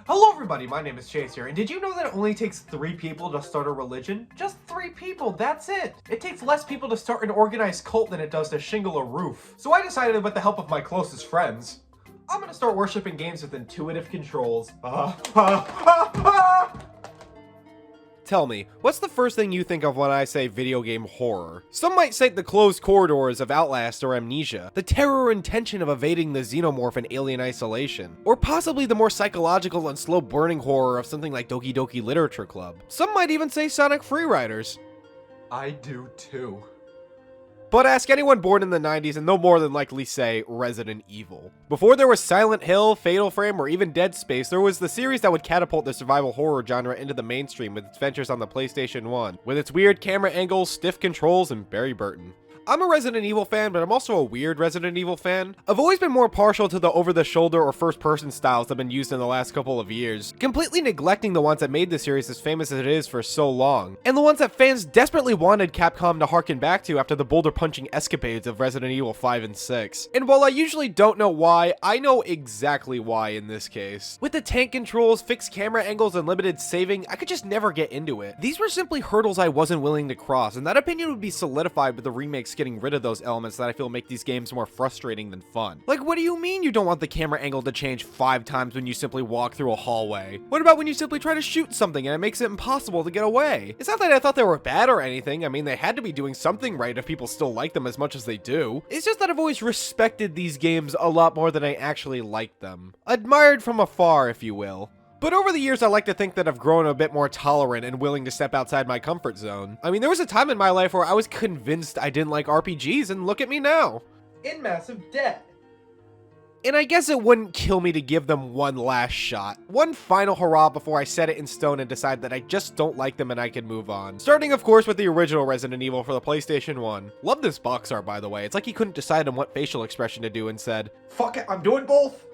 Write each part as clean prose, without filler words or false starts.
Hello everybody, my name is Chase here, and did you know that it only takes 3 people to start a religion? Just 3 people, that's it! It takes less people to start an organized cult than it does to shingle a roof. So I decided, with the help of my closest friends, I'm gonna start worshipping games with intuitive controls. Tell me, what's the first thing you think of when I say video game horror? Some might cite the closed corridors of Outlast or Amnesia, the terror and tension of evading the xenomorph in Alien Isolation, or possibly the more psychological and slow-burning horror of something like Doki Doki Literature Club. Some might even say Sonic Freeriders. I do too. But ask anyone born in the 90s and they'll more than likely say Resident Evil. Before there was Silent Hill, Fatal Frame, or even Dead Space, there was the series that would catapult the survival horror genre into the mainstream with its ventures on the PlayStation 1, with its weird camera angles, stiff controls, and Barry Burton. I'm a Resident Evil fan, but I'm also a weird Resident Evil fan. I've always been more partial to the over-the-shoulder or first-person styles that have been used in the last couple of years, completely neglecting the ones that made the series as famous as it is for so long, and the ones that fans desperately wanted Capcom to harken back to after the boulder-punching escapades of Resident Evil 5 and 6. And while I usually don't know why, I know exactly why in this case. With the tank controls, fixed camera angles, and limited saving, I could just never get into it. These were simply hurdles I wasn't willing to cross, and that opinion would be solidified with the remakes getting rid of those elements that I feel make these games more frustrating than fun. Like, what do you mean you don't want the camera angle to change 5 times when you simply walk through a hallway? What about when you simply try to shoot something and it makes it impossible to get away? It's not that I thought they were bad or anything. I mean, they had to be doing something right if people still like them as much as they do. It's just that I've always respected these games a lot more than I actually liked them. Admired from afar, if you will. But over the years, I like to think that I've grown a bit more tolerant and willing to step outside my comfort zone. I mean, there was a time in my life where I was convinced I didn't like RPGs, and look at me now. In massive debt. And I guess it wouldn't kill me to give them one last shot. One final hurrah before I set it in stone and decide that I just don't like them and I can move on. Starting, of course, with the original Resident Evil for the PlayStation 1. Love this box art, by the way. It's like he couldn't decide on what facial expression to do and said, "Fuck it, I'm doing both."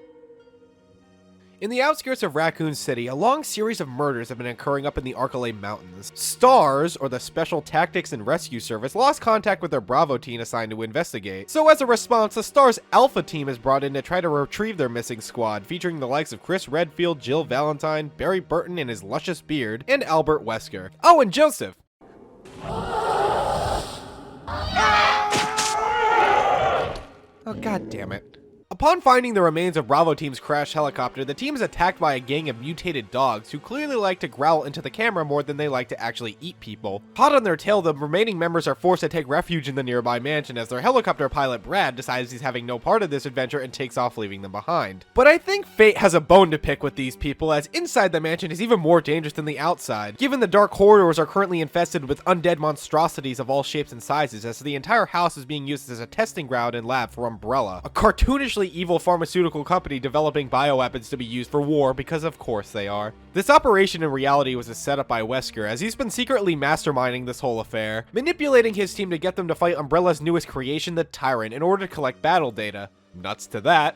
In the outskirts of Raccoon City, a long series of murders have been occurring up in the Arcalay Mountains. STARS, or the Special Tactics and Rescue Service, lost contact with their Bravo team assigned to investigate. So as a response, the STARS Alpha team is brought in to try to retrieve their missing squad, featuring the likes of Chris Redfield, Jill Valentine, Barry Burton and his luscious beard, and Albert Wesker. Oh, and Joseph. Oh, god damn it. Upon finding the remains of Bravo Team's crashed helicopter, the team is attacked by a gang of mutated dogs who clearly like to growl into the camera more than they like to actually eat people. Hot on their tail, the remaining members are forced to take refuge in the nearby mansion as their helicopter pilot Brad decides he's having no part of this adventure and takes off, leaving them behind. But I think fate has a bone to pick with these people, as inside the mansion is even more dangerous than the outside, given the dark corridors are currently infested with undead monstrosities of all shapes and sizes, as the entire house is being used as a testing ground and lab for Umbrella, a cartoonishly evil pharmaceutical company developing bioweapons to be used for war, because of course they are. This operation in reality was a setup by Wesker, as he's been secretly masterminding this whole affair, manipulating his team to get them to fight Umbrella's newest creation, the Tyrant, in order to collect battle data. Nuts to that.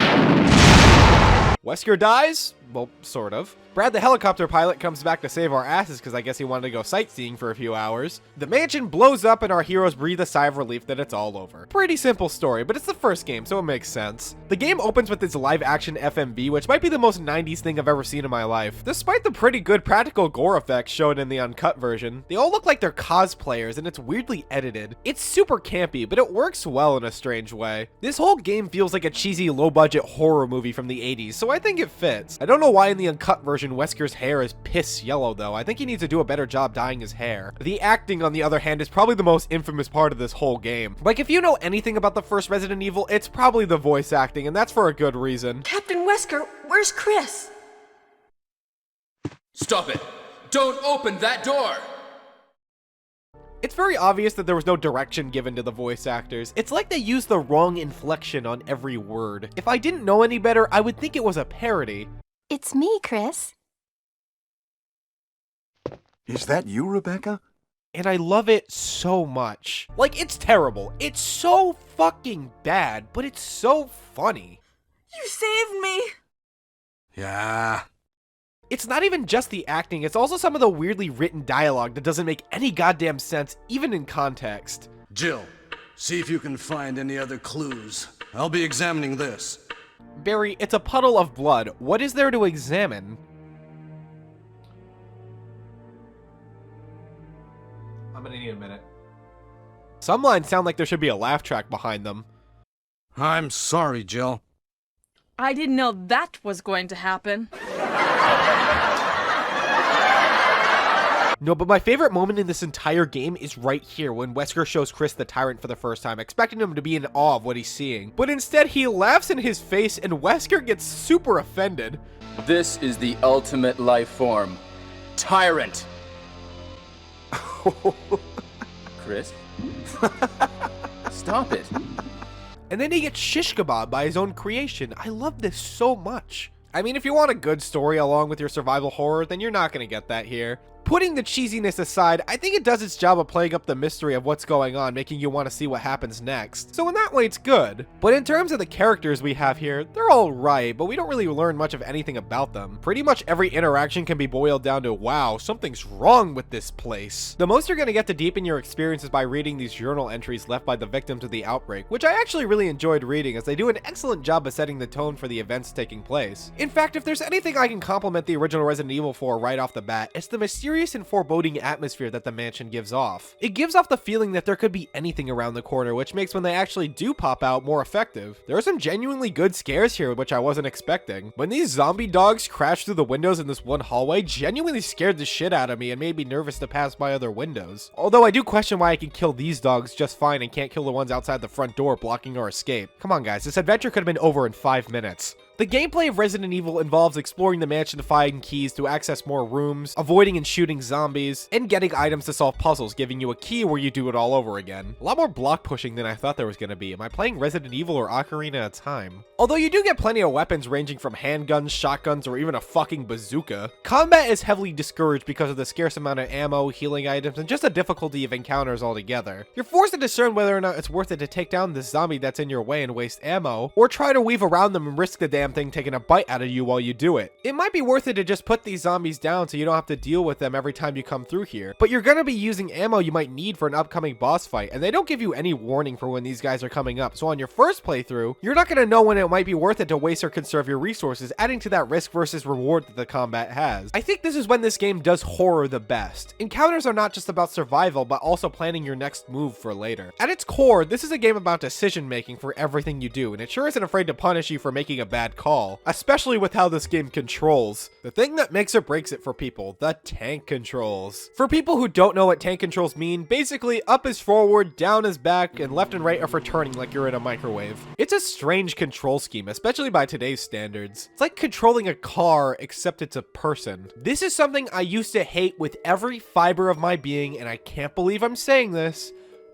Wesker dies? Well, sort of. Brad the helicopter pilot comes back to save our asses because I guess he wanted to go sightseeing for a few hours. The mansion blows up and our heroes breathe a sigh of relief that it's all over. Pretty simple story, but it's the first game, so it makes sense. The game opens with its live-action FMV, which might be the most 90s thing I've ever seen in my life. Despite the pretty good practical gore effects shown in the uncut version, they all look like they're cosplayers and it's weirdly edited. It's super campy, but it works well in a strange way. This whole game feels like a cheesy, low-budget horror movie from the 80s, so I think it fits. I don't know why in the uncut version Wesker's hair is piss yellow though. I think he needs to do a better job dyeing his hair. The acting, on the other hand, is probably the most infamous part of this whole game. Like, if you know anything about the first Resident Evil, it's probably the voice acting, and that's for a good reason. Captain Wesker, where's Chris? Stop it! Don't open that door! It's very obvious that there was no direction given to the voice actors. It's like they used the wrong inflection on every word. If I didn't know any better, I would think it was a parody. It's me, Chris. Is that you, Rebecca? And I love it so much. Like, it's terrible. It's so fucking bad, but it's so funny. You saved me! Yeah. It's not even just the acting, it's also some of the weirdly written dialogue that doesn't make any goddamn sense, even in context. Jill, see if you can find any other clues. I'll be examining this. Barry, it's a puddle of blood. What is there to examine? I'm gonna need a minute. Some lines sound like there should be a laugh track behind them. I'm sorry, Jill. I didn't know that was going to happen. No, but my favorite moment in this entire game is right here when Wesker shows Chris the Tyrant for the first time, expecting him to be in awe of what he's seeing. But instead, he laughs in his face and Wesker gets super offended. This is the ultimate life form. Tyrant. Chris? Stop it. And then he gets shish kebab by his own creation. I love this so much. I mean, if you want a good story along with your survival horror, then you're not going to get that here. Putting the cheesiness aside, I think it does its job of playing up the mystery of what's going on, making you want to see what happens next. So in that way, it's good. But in terms of the characters we have here, they're all right, but we don't really learn much of anything about them. Pretty much every interaction can be boiled down to, wow, something's wrong with this place. The most you're going to get to deepen your experience is by reading these journal entries left by the victims of the outbreak, which I actually really enjoyed reading, as they do an excellent job of setting the tone for the events taking place. In fact, if there's anything I can compliment the original Resident Evil for right off the bat, it's the mysterious and foreboding atmosphere that the mansion gives off. It gives off the feeling that there could be anything around the corner, which makes when they actually do pop out more effective. There are some genuinely good scares here, which I wasn't expecting. When these zombie dogs crashed through the windows in this one hallway, genuinely scared the shit out of me and made me nervous to pass by other windows. Although I do question why I can kill these dogs just fine and can't kill the ones outside the front door blocking our escape. Come on guys, this adventure could have been over in 5 minutes. The gameplay of Resident Evil involves exploring the mansion to find keys to access more rooms, avoiding and shooting zombies, and getting items to solve puzzles, giving you a key where you do it all over again. A lot more block pushing than I thought there was going to be. Am I playing Resident Evil or Ocarina of Time? Although you do get plenty of weapons ranging from handguns, shotguns, or even a fucking bazooka, combat is heavily discouraged because of the scarce amount of ammo, healing items, and just the difficulty of encounters altogether. You're forced to discern whether or not it's worth it to take down this zombie that's in your way and waste ammo, or try to weave around them and risk the damn thing taking a bite out of you while you do it. It might be worth it to just put these zombies down so you don't have to deal with them every time you come through here, but you're gonna be using ammo you might need for an upcoming boss fight, and they don't give you any warning for when these guys are coming up, so on your first playthrough, you're not gonna know when it might be worth it to waste or conserve your resources, adding to that risk versus reward that the combat has. I think this is when this game does horror the best. Encounters are not just about survival, but also planning your next move for later. At its core, this is a game about decision making for everything you do, and it sure isn't afraid to punish you for making a bad call. Especially with how this game controls. The thing that makes or breaks it for people, the tank controls. For people who don't know what tank controls mean, basically up is forward, down is back, and left and right are for turning like you're in a microwave. It's a strange control scheme, especially by today's standards. It's like controlling a car, except it's a person. This is something I used to hate with every fiber of my being, and I can't believe I'm saying this,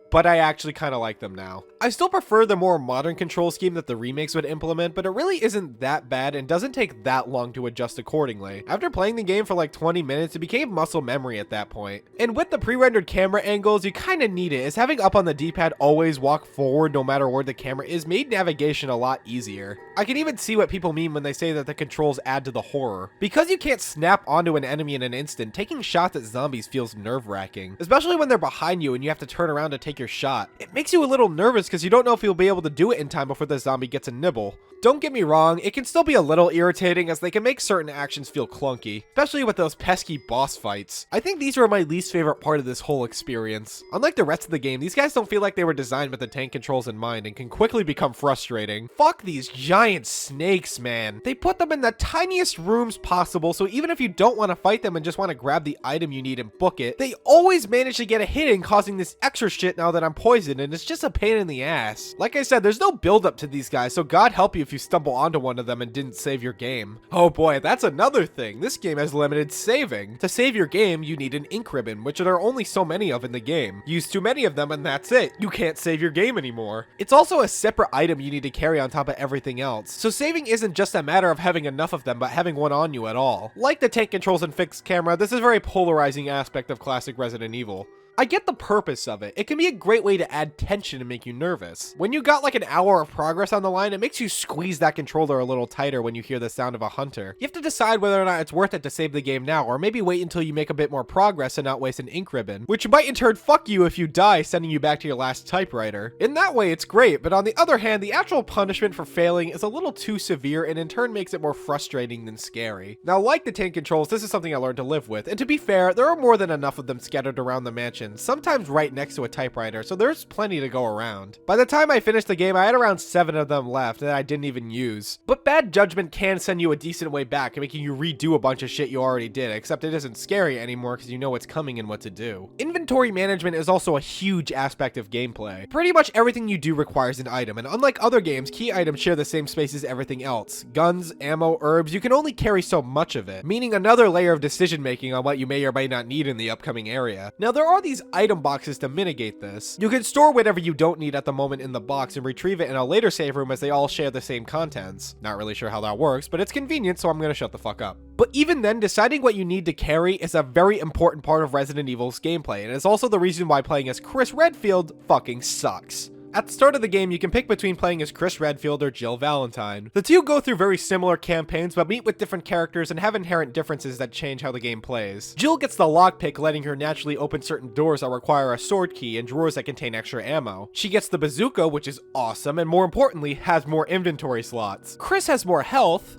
but I actually kind of like them now. I still prefer the more modern control scheme that the remakes would implement, but it really isn't that bad and doesn't take that long to adjust accordingly. After playing the game for like 20 minutes, it became muscle memory at that point. And with the pre-rendered camera angles, you kind of need it, as having up on the D-pad always walk forward no matter where the camera is made navigation a lot easier. I can even see what people mean when they say that the controls add to the horror. Because you can't snap onto an enemy in an instant, taking shots at zombies feels nerve-wracking, especially when they're behind you and you have to turn around to take your shot. It makes you a little nervous because you don't know if you'll be able to do it in time before the zombie gets a nibble. Don't get me wrong, it can still be a little irritating as they can make certain actions feel clunky, especially with those pesky boss fights. I think these were my least favorite part of this whole experience. Unlike the rest of the game, these guys don't feel like they were designed with the tank controls in mind and can quickly become frustrating. Fuck these giant snakes, man. They put them in the tiniest rooms possible, so even if you don't want to fight them and just want to grab the item you need and book it, they always manage to get a hit in, causing this extra shit now that I'm poisoned, and it's just a pain in the ass. Like I said, there's no build up to these guys, so God help you if you stumble onto one of them and didn't save your game. Oh boy, that's another thing. This game has limited saving. To save your game, you need an ink ribbon, which there are only so many of in the game. Use too many of them and that's it. You can't save your game anymore. It's also a separate item you need to carry on top of everything else. So saving isn't just a matter of having enough of them, but having one on you at all. Like the tank controls and fixed camera, this is a very polarizing aspect of classic Resident Evil. I get the purpose of it. It can be a great way to add tension and make you nervous. When you got like an hour of progress on the line, it makes you squeeze that controller a little tighter when you hear the sound of a hunter. You have to decide whether or not it's worth it to save the game now, or maybe wait until you make a bit more progress and not waste an ink ribbon, which might in turn fuck you if you die, sending you back to your last typewriter. In that way, it's great, but on the other hand, the actual punishment for failing is a little too severe and in turn makes it more frustrating than scary. Now, like the tank controls, this is something I learned to live with, and to be fair, there are more than enough of them scattered around the mansion station, sometimes right next to a typewriter, so there's plenty to go around. By the time I finished the game, I had around 7 of them left that I didn't even use. But bad judgment can send you a decent way back, making you redo a bunch of shit you already did, except it isn't scary anymore because you know what's coming and what to do. Inventory management is also a huge aspect of gameplay. Pretty much everything you do requires an item, and unlike other games, key items share the same space as everything else. Guns, ammo, herbs, you can only carry so much of it, meaning another layer of decision making on what you may or may not need in the upcoming area. Now there are these item boxes to mitigate this. You can store whatever you don't need at the moment in the box and retrieve it in a later save room as they all share the same contents. Not really sure how that works, but it's convenient, so I'm gonna shut the fuck up. But even then, deciding what you need to carry is a very important part of Resident Evil's gameplay, and it's also the reason why playing as Chris Redfield fucking sucks. At the start of the game, you can pick between playing as Chris Redfield or Jill Valentine. The two go through very similar campaigns, but meet with different characters and have inherent differences that change how the game plays. Jill gets the lockpick, letting her naturally open certain doors that require a sword key and drawers that contain extra ammo. She gets the bazooka, which is awesome, and more importantly, has more inventory slots. Chris has more health.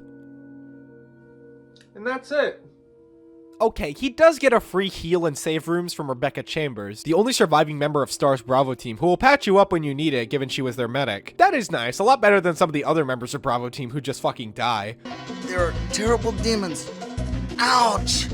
And that's it. Okay, he does get a free heal and save rooms from Rebecca Chambers, the only surviving member of STAR's Bravo team, who will patch you up when you need it, given she was their medic. That is nice, a lot better than some of the other members of Bravo team who just fucking die. There are terrible demons. Ouch!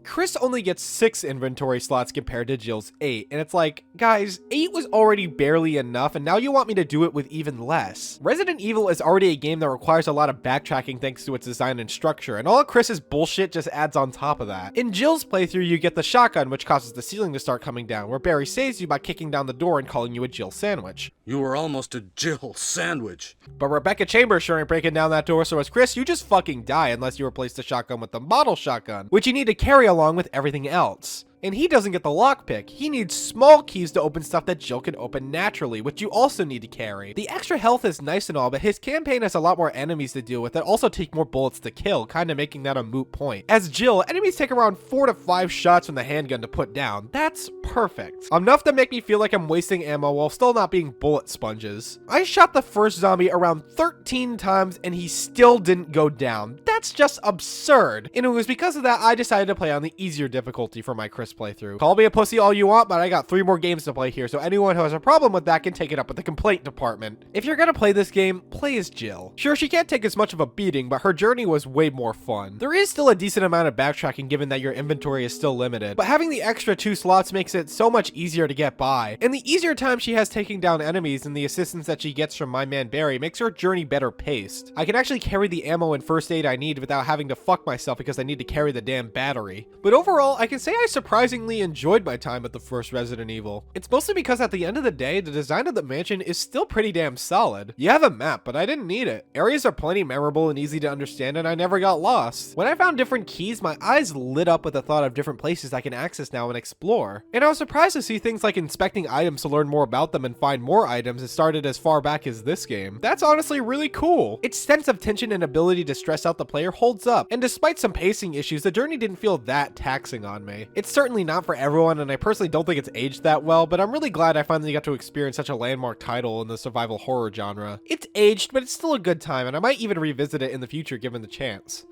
Chris only gets 6 inventory slots compared to Jill's 8, and it's like, guys, 8 was already barely enough, and now you want me to do it with even less. Resident Evil is already a game that requires a lot of backtracking thanks to its design and structure, and all of Chris's bullshit just adds on top of that. In Jill's playthrough, you get the shotgun, which causes the ceiling to start coming down, where Barry saves you by kicking down the door and calling you a Jill sandwich. You were almost a Jill sandwich. But Rebecca Chambers sure ain't breaking down that door, so as Chris, you just fucking die unless you replace the shotgun with the model shotgun, which you need to carry along with everything else. And he doesn't get the lockpick. He needs small keys to open stuff that Jill can open naturally, which you also need to carry. The extra health is nice and all, but his campaign has a lot more enemies to deal with that also take more bullets to kill, kinda making that a moot point. As Jill, enemies take around 4 to 5 shots from the handgun to put down. That's perfect. Enough to make me feel like I'm wasting ammo while still not being bullet sponges. I shot the first zombie around 13 times and he still didn't go down. That's just absurd. And it was because of that I decided to play on the easier difficulty for my Chris playthrough. Call me a pussy all you want, but I got 3 more games to play here, so anyone who has a problem with that can take it up with the complaint department. If you're gonna play this game, play as Jill. Sure, she can't take as much of a beating, but her journey was way more fun. There is still a decent amount of backtracking given that your inventory is still limited, but having the extra 2 slots makes it so much easier to get by. And the easier time she has taking down enemies and the assistance that she gets from my man Barry makes her journey better paced. I can actually carry the ammo and first aid I need without having to fuck myself because I need to carry the damn battery. But overall, I can say I surprisingly enjoyed my time at the first Resident Evil. It's mostly because at the end of the day, the design of the mansion is still pretty damn solid. You have a map, but I didn't need it. Areas are plenty memorable and easy to understand, and I never got lost. When I found different keys, my eyes lit up with the thought of different places I can access now and explore. And I was surprised to see things like inspecting items to learn more about them and find more items that started as far back as this game. That's honestly really cool. Its sense of tension and ability to stress out the player holds up, and despite some pacing issues, the journey didn't feel that taxing on me. It's certainly not for everyone, and I personally don't think it's aged that well, but I'm really glad I finally got to experience such a landmark title in the survival horror genre. It's aged, but it's still a good time, and I might even revisit it in the future given the chance.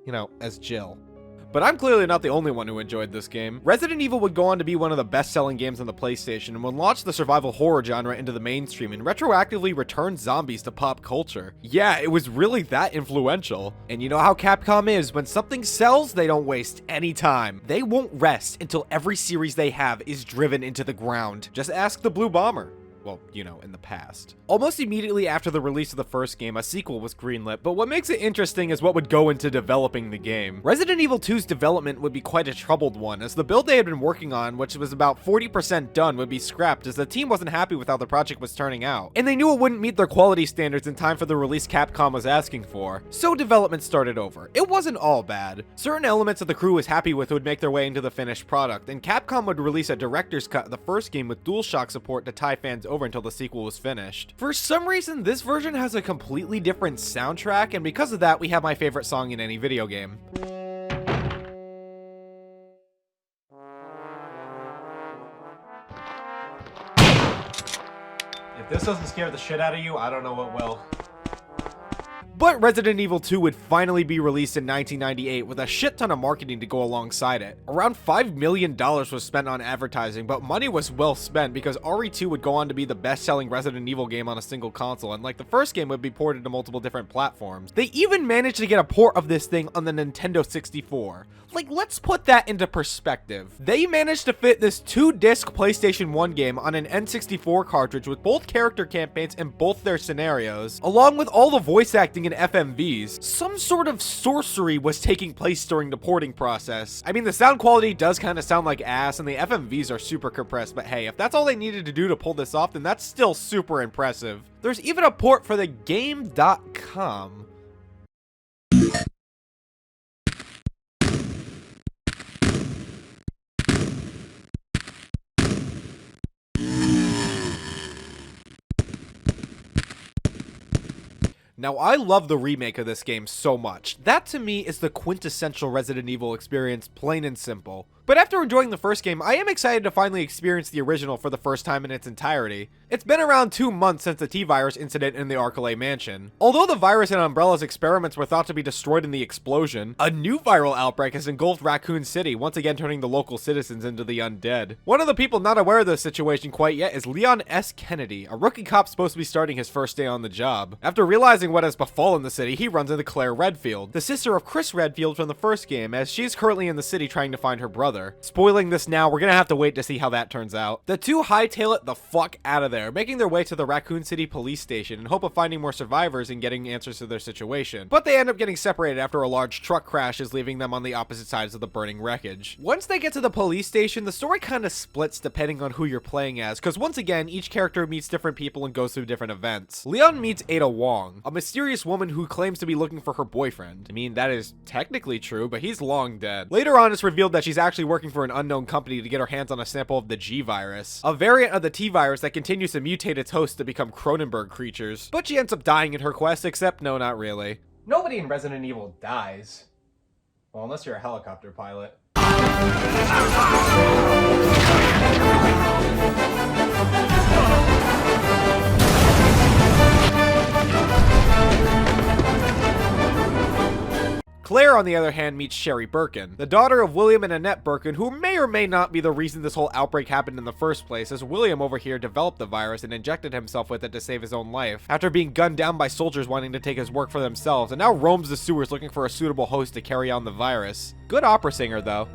You know, as Jill. But I'm clearly not the only one who enjoyed this game. Resident Evil would go on to be one of the best-selling games on the PlayStation and would launch the survival horror genre into the mainstream and retroactively return zombies to pop culture. Yeah, it was really that influential. And you know how Capcom is, when something sells, they don't waste any time. They won't rest until every series they have is driven into the ground. Just ask the Blue Bomber. Well, you know, in the past. Almost immediately after the release of the first game, a sequel was greenlit, but what makes it interesting is what would go into developing the game. Resident Evil 2's development would be quite a troubled one, as the build they had been working on, which was about 40% done, would be scrapped as the team wasn't happy with how the project was turning out. And they knew it wouldn't meet their quality standards in time for the release Capcom was asking for. So development started over. It wasn't all bad. Certain elements that the crew was happy with would make their way into the finished product, and Capcom would release a director's cut of the first game with DualShock support to tie fans over until the sequel was finished. For some reason, this version has a completely different soundtrack, and because of that, we have my favorite song in any video game. If this doesn't scare the shit out of you, I don't know what will. But Resident Evil 2 would finally be released in 1998 with a shit ton of marketing to go alongside it. Around $5 million was spent on advertising, but money was well spent because RE2 would go on to be the best-selling Resident Evil game on a single console, and like the first game, would be ported to multiple different platforms. They even managed to get a port of this thing on the Nintendo 64. Like, let's put that into perspective. They managed to fit this 2-disc PlayStation 1 game on an N64 cartridge with both character campaigns in both their scenarios, along with all the voice acting and FMVs. Some sort of sorcery was taking place during the porting process. I mean, the sound quality does kind of sound like ass, and the FMVs are super compressed, but hey, if that's all they needed to do to pull this off, then that's still super impressive. There's even a port for the Game.com. Now, I love the remake of this game so much. That to me is the quintessential Resident Evil experience, plain and simple. But after enjoying the first game, I am excited to finally experience the original for the first time in its entirety. It's been around 2 months since the T-Virus incident in the Arcalay mansion. Although the virus and Umbrella's experiments were thought to be destroyed in the explosion, a new viral outbreak has engulfed Raccoon City, once again turning the local citizens into the undead. One of the people not aware of this situation quite yet is Leon S. Kennedy, a rookie cop supposed to be starting his first day on the job. After realizing what has befallen the city, he runs into Claire Redfield, the sister of Chris Redfield from the first game, as she's currently in the city trying to find her brother. Spoiling this now, we're gonna have to wait to see how that turns out. The two hightail it the fuck out of there, making their way to the Raccoon City police station in hope of finding more survivors and getting answers to their situation. But they end up getting separated after a large truck crashes, leaving them on the opposite sides of the burning wreckage. Once they get to the police station, the story kind of splits depending on who you're playing as, because once again, each character meets different people and goes through different events. Leon meets Ada Wong, a mysterious woman who claims to be looking for her boyfriend. I mean, that is technically true, but he's long dead. Later on, it's revealed that she's actually working for an unknown company to get her hands on a sample of the G-Virus, a variant of the T-Virus that continues to mutate its host to become Cronenberg creatures. But she ends up dying in her quest, except no, not really. Nobody in Resident Evil dies. Well, unless you're a helicopter pilot. Claire, on the other hand, meets Sherry Birkin, the daughter of William and Annette Birkin, who may or may not be the reason this whole outbreak happened in the first place, as William over here developed the virus and injected himself with it to save his own life, after being gunned down by soldiers wanting to take his work for themselves, and now roams the sewers looking for a suitable host to carry on the virus. Good opera singer, though.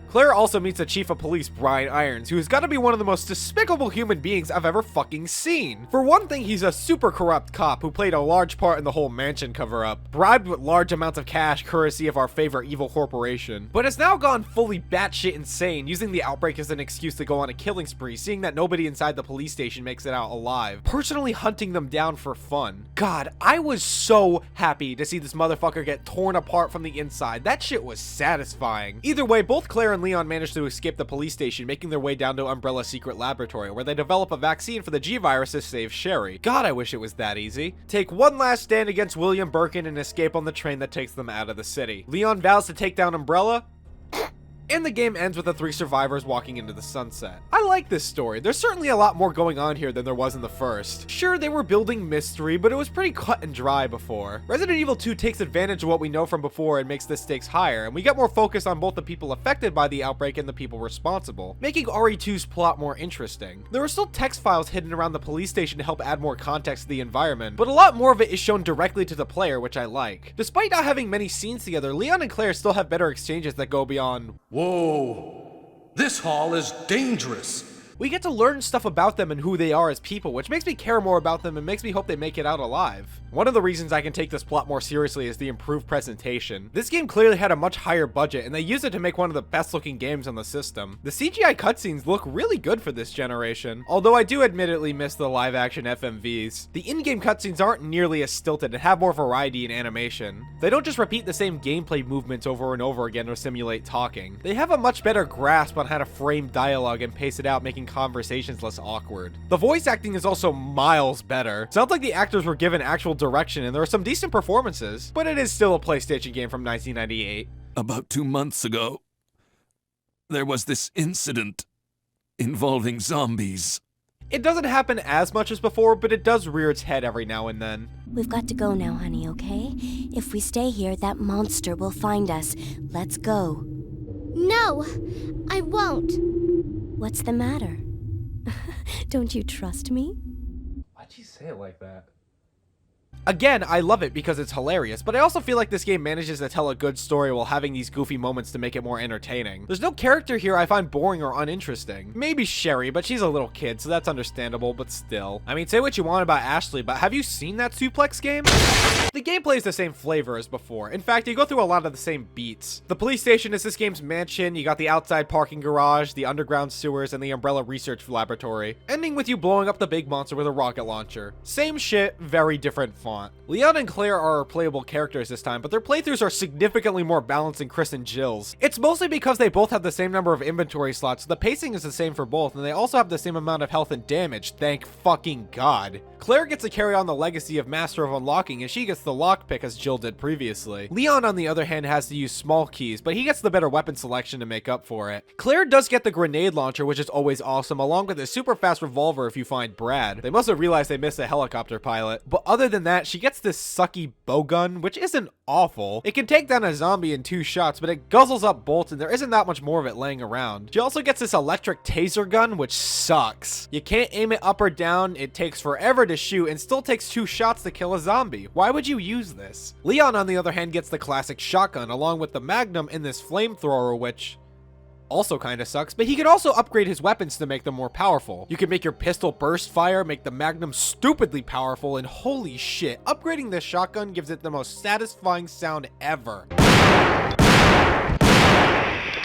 Claire also meets the chief of police, Brian Irons, who has got to be one of the most despicable human beings I've ever fucking seen. For one thing, he's a super corrupt cop who played a large part in the whole mansion cover-up, bribed with large amounts of cash courtesy of our favorite evil corporation, but has now gone fully batshit insane, using the outbreak as an excuse to go on a killing spree, seeing that nobody inside the police station makes it out alive, personally hunting them down for fun. God, I was so happy to see this motherfucker get torn apart from the inside. That shit was satisfying. Either way, both Claire and Leon manage to escape the police station, making their way down to Umbrella's secret laboratory, where they develop a vaccine for the G-Virus to save Sherry. God, I wish it was that easy. Take one last stand against William Birkin and escape on the train that takes them out of the city. Leon vows to take down Umbrella, and the game ends with the 3 survivors walking into the sunset. I like this story. There's certainly a lot more going on here than there was in the first. Sure, they were building mystery, but it was pretty cut and dry before. Resident Evil 2 takes advantage of what we know from before and makes the stakes higher, and we get more focus on both the people affected by the outbreak and the people responsible, making RE2's plot more interesting. There are still text files hidden around the police station to help add more context to the environment, but a lot more of it is shown directly to the player, which I like. Despite not having many scenes together, Leon and Claire still have better exchanges that go beyond, Whoa! This hall is dangerous! we get to learn stuff about them and who they are as people, which makes me care more about them and makes me hope they make it out alive. One of the reasons I can take this plot more seriously is the improved presentation. This game clearly had a much higher budget, and they used it to make one of the best looking games on the system. The CGI cutscenes look really good for this generation, although I do admittedly miss the live action FMVs. The in-game cutscenes aren't nearly as stilted and have more variety in animation. They don't just repeat the same gameplay movements over and over again or simulate talking. They have a much better grasp on how to frame dialogue and pace it out, making conversations less awkward. The voice acting is also miles better. Sounds like the actors were given actual direction, and there are some decent performances, but it is still a PlayStation game from 1998. About 2 months ago, there was this incident involving zombies. It doesn't happen as much as before, but it does rear its head every now and then. We've got to go now, honey, okay? If we stay here, that monster will find us. Let's go. No, I won't. What's the matter? Don't you trust me? Why'd you say it like that? Again, I love it because it's hilarious, but I also feel like this game manages to tell a good story while having these goofy moments to make it more entertaining. There's no character here I find boring or uninteresting. Maybe Sherry, but she's a little kid, so that's understandable, but still. I mean, say what you want about Ashley, but have you seen that Suplex game? The gameplay is the same flavor as before. In fact, you go through a lot of the same beats. The police station is this game's mansion, you got the outside parking garage, the underground sewers, and the Umbrella Research Laboratory, ending with you blowing up the big monster with a rocket launcher. Same shit, very different font. Leon and Claire are our playable characters this time, but their playthroughs are significantly more balanced than Chris and Jill's. It's mostly because they both have the same number of inventory slots, so the pacing is the same for both, and they also have the same amount of health and damage, thank fucking god. Claire gets to carry on the legacy of Master of Unlocking, and she gets the lockpick as Jill did previously. Leon, on the other hand, has to use small keys, but he gets the better weapon selection to make up for it. Claire does get the grenade launcher, which is always awesome, along with a super fast revolver if you find Brad. They must have realized they missed a helicopter pilot. But other than that, she gets this sucky bow gun, which isn't awful. It can take down a zombie in 2 shots, but it guzzles up bullets and there isn't that much more of it laying around. She also gets this electric taser gun, which sucks. You can't aim it up or down, it takes forever to shoot, and still takes 2 shots to kill a zombie. Why would you use this? Leon, on the other hand, gets the classic shotgun, along with the Magnum and this flamethrower, which also kinda sucks, but he could also upgrade his weapons to make them more powerful. You can make your pistol burst fire, make the Magnum stupidly powerful, and holy shit, upgrading this shotgun gives it the most satisfying sound ever.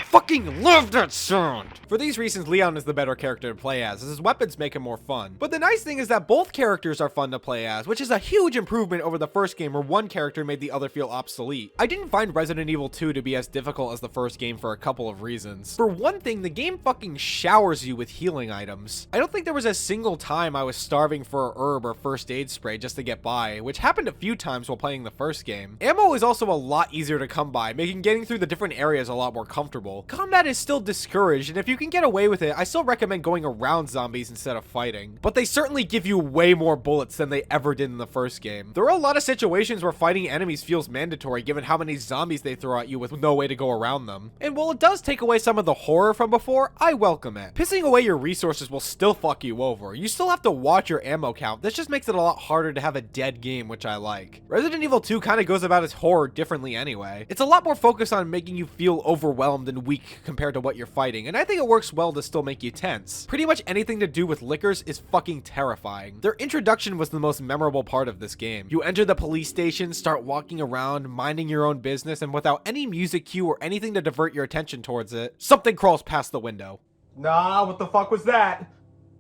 Fucking love that sound! For these reasons, Leon is the better character to play as his weapons make him more fun. But the nice thing is that both characters are fun to play as, which is a huge improvement over the first game where one character made the other feel obsolete. I didn't find Resident Evil 2 to be as difficult as the first game for a couple of reasons. For one thing, the game fucking showers you with healing items. I don't think there was a single time I was starving for a herb or first aid spray just to get by, which happened a few times while playing the first game. Ammo is also a lot easier to come by, making getting through the different areas a lot more comfortable. Combat is still discouraged, and if you can get away with it, I still recommend going around zombies instead of fighting. But they certainly give you way more bullets than they ever did in the first game. There are a lot of situations where fighting enemies feels mandatory given how many zombies they throw at you with no way to go around them. And while it does take away some of the horror from before, I welcome it. Pissing away your resources will still fuck you over. You still have to watch your ammo count. This just makes it a lot harder to have a dead game, which I like. Resident Evil 2 kind of goes about its horror differently anyway. It's a lot more focused on making you feel overwhelmed and weak compared to what you're fighting, and I think it works well to still make you tense. Pretty much anything to do with lickers is fucking terrifying. Their introduction was the most memorable part of this game. You enter the police station, start walking around, minding your own business, and without any music cue or anything to divert your attention towards it, something crawls past the window. Nah, what the fuck was that?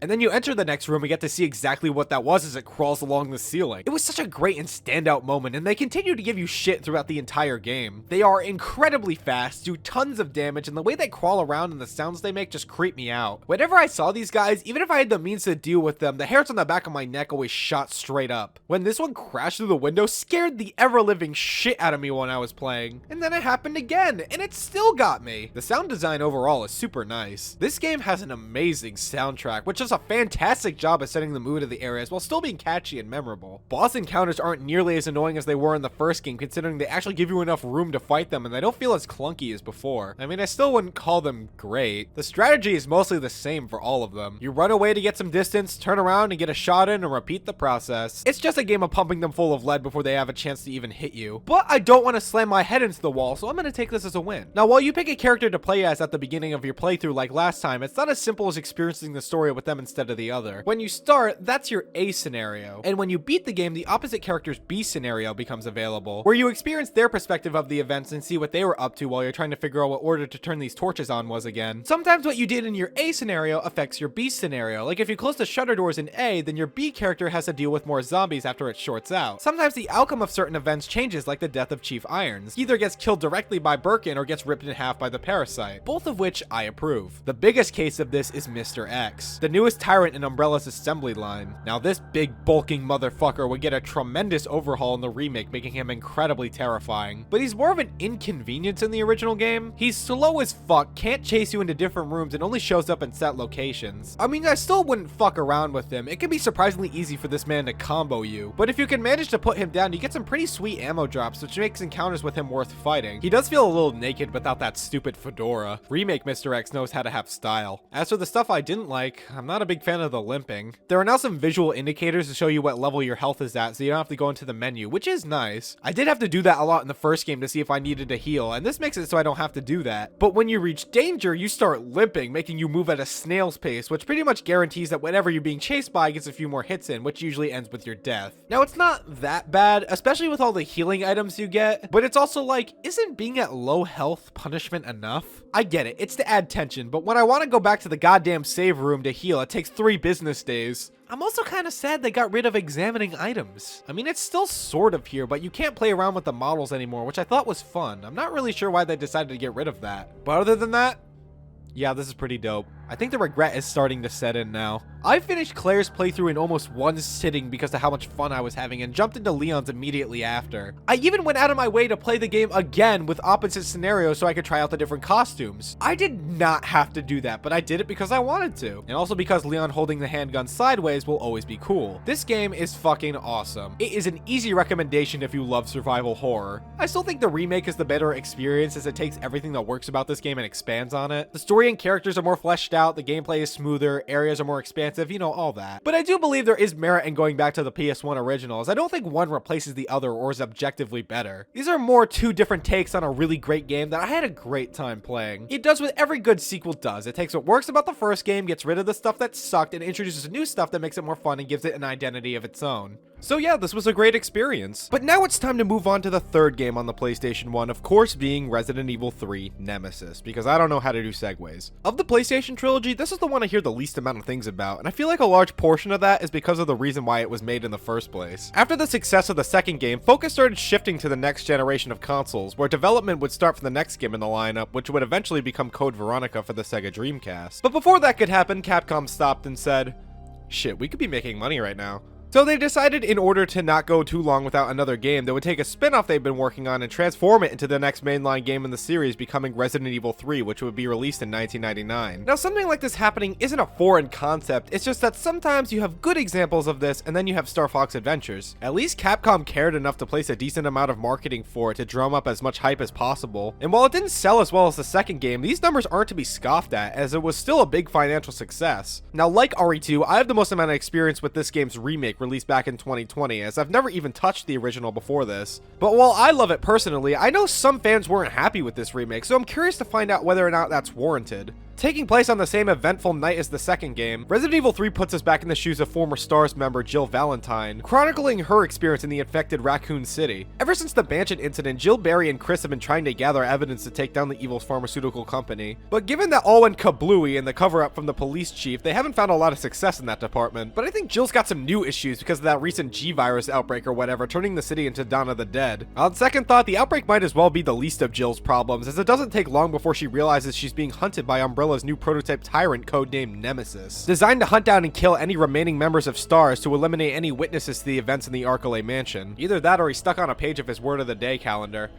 And then you enter the next room and get to see exactly what that was as it crawls along the ceiling. It was such a great and standout moment, and they continue to give you shit throughout the entire game. They are incredibly fast, do tons of damage, and the way they crawl around and the sounds they make just creep me out. Whenever I saw these guys, even if I had the means to deal with them, the hairs on the back of my neck always shot straight up. When this one crashed through the window, scared the ever-living shit out of me when I was playing. And then it happened again, and it still got me. The sound design overall is super nice. This game has an amazing soundtrack, which does a fantastic job of setting the mood of the areas while still being catchy and memorable. Boss encounters aren't nearly as annoying as they were in the first game, considering they actually give you enough room to fight them and they don't feel as clunky as before. I mean, I still wouldn't call them great. The strategy is mostly the same for all of them. You run away to get some distance, turn around and get a shot in, and repeat the process. It's just a game of pumping them full of lead before they have a chance to even hit you. But I don't want to slam my head into the wall, so I'm going to take this as a win. Now, while you pick a character to play as at the beginning of your playthrough like last time, it's not as simple as experiencing the story with them instead of the other. When you start, that's your A scenario. And when you beat the game, the opposite character's B scenario becomes available, where you experience their perspective of the events and see what they were up to while you're trying to figure out what order to turn these torches on was again. Sometimes what you did in your A scenario affects your B scenario. Like if you close the shutter doors in A, then your B character has to deal with more zombies after it shorts out. Sometimes the outcome of certain events changes, like the death of Chief Irons. He either gets killed directly by Birkin or gets ripped in half by the parasite, both of which I approve. The biggest case of this is Mr. X. The new newest tyrant in Umbrella's assembly line. Now this big bulking motherfucker would get a tremendous overhaul in the remake, making him incredibly terrifying. But he's more of an inconvenience in the original game. He's slow as fuck, can't chase you into different rooms, and only shows up in set locations. I mean, I still wouldn't fuck around with him. It can be surprisingly easy for this man to combo you, but if you can manage to put him down, you get some pretty sweet ammo drops, which makes encounters with him worth fighting. He does feel a little naked without that stupid fedora. Remake Mr. X knows how to have style. As for the stuff I didn't like, I'm not a big fan of the limping. There are now some visual indicators to show you what level your health is at, so you don't have to go into the menu, which is nice. I did have to do that a lot in the first game to see if I needed to heal, and this makes it so I don't have to do that. But when you reach danger, you start limping, making you move at a snail's pace, which pretty much guarantees that whatever you're being chased by gets a few more hits in, which usually ends with your death. Now, it's not that bad, especially with all the healing items you get, but it's also like, isn't being at low health punishment enough? I get it, it's to add tension, but when I want to go back to the goddamn save room to heal, it takes 3 business days. I'm also kind of sad they got rid of examining items. I mean, it's still sort of here, but you can't play around with the models anymore, which I thought was fun. I'm not really sure why they decided to get rid of that. But other than that, yeah, this is pretty dope. I think the regret is starting to set in now. I finished Claire's playthrough in almost one sitting because of how much fun I was having and jumped into Leon's immediately after. I even went out of my way to play the game again with opposite scenarios so I could try out the different costumes. I did not have to do that, but I did it because I wanted to. And also because Leon holding the handgun sideways will always be cool. This game is fucking awesome. It is an easy recommendation if you love survival horror. I still think the remake is the better experience as it takes everything that works about this game and expands on it. The story and characters are more fleshed out, the gameplay is smoother, areas are more expansive, you know, all that. But I do believe there is merit in going back to the PS1 originals. I don't think one replaces the other or is objectively better. These are more 2 different takes on a really great game that I had a great time playing. It does what every good sequel does. It takes what works about the first game, gets rid of the stuff that sucked, and introduces new stuff that makes it more fun and gives it an identity of its own. So yeah, this was a great experience. But now it's time to move on to the third game on the PlayStation 1, of course being Resident Evil 3 Nemesis, because I don't know how to do segues. Of the PlayStation trilogy, this is the one I hear the least amount of things about, and I feel like a large portion of that is because of the reason why it was made in the first place. After the success of the second game, focus started shifting to the next generation of consoles, where development would start for the next game in the lineup, which would eventually become Code Veronica for the Sega Dreamcast. But before that could happen, Capcom stopped and said, shit, we could be making money right now. So they decided in order to not go too long without another game, they would take a spin-off they've been working on and transform it into the next mainline game in the series, becoming Resident Evil 3, which would be released in 1999. Now, something like this happening isn't a foreign concept, it's just that sometimes you have good examples of this, and then you have Star Fox Adventures. At least Capcom cared enough to place a decent amount of marketing for it to drum up as much hype as possible. And while it didn't sell as well as the second game, these numbers aren't to be scoffed at, as it was still a big financial success. Now, like RE2, I have the most amount of experience with this game's remake released back in 2020, as I've never even touched the original before this. But while I love it personally, I know some fans weren't happy with this remake, so I'm curious to find out whether or not that's warranted. Taking place on the same eventful night as the second game, Resident Evil 3 puts us back in the shoes of former STARS member Jill Valentine, chronicling her experience in the infected Raccoon City. Ever since the Banshee incident, Jill, Barry, and Chris have been trying to gather evidence to take down the evil pharmaceutical company. But given that all went kablooey in the cover-up from the police chief, they haven't found a lot of success in that department. But I think Jill's got some new issues because of that recent G-virus outbreak or whatever, turning the city into Dawn of the Dead. On second thought, the outbreak might as well be the least of Jill's problems, as it doesn't take long before she realizes she's being hunted by Umbrella's new prototype tyrant codenamed Nemesis, designed to hunt down and kill any remaining members of STARS to eliminate any witnesses to the events in the Archelay mansion. Either that or he's stuck on a page of his word of the day calendar.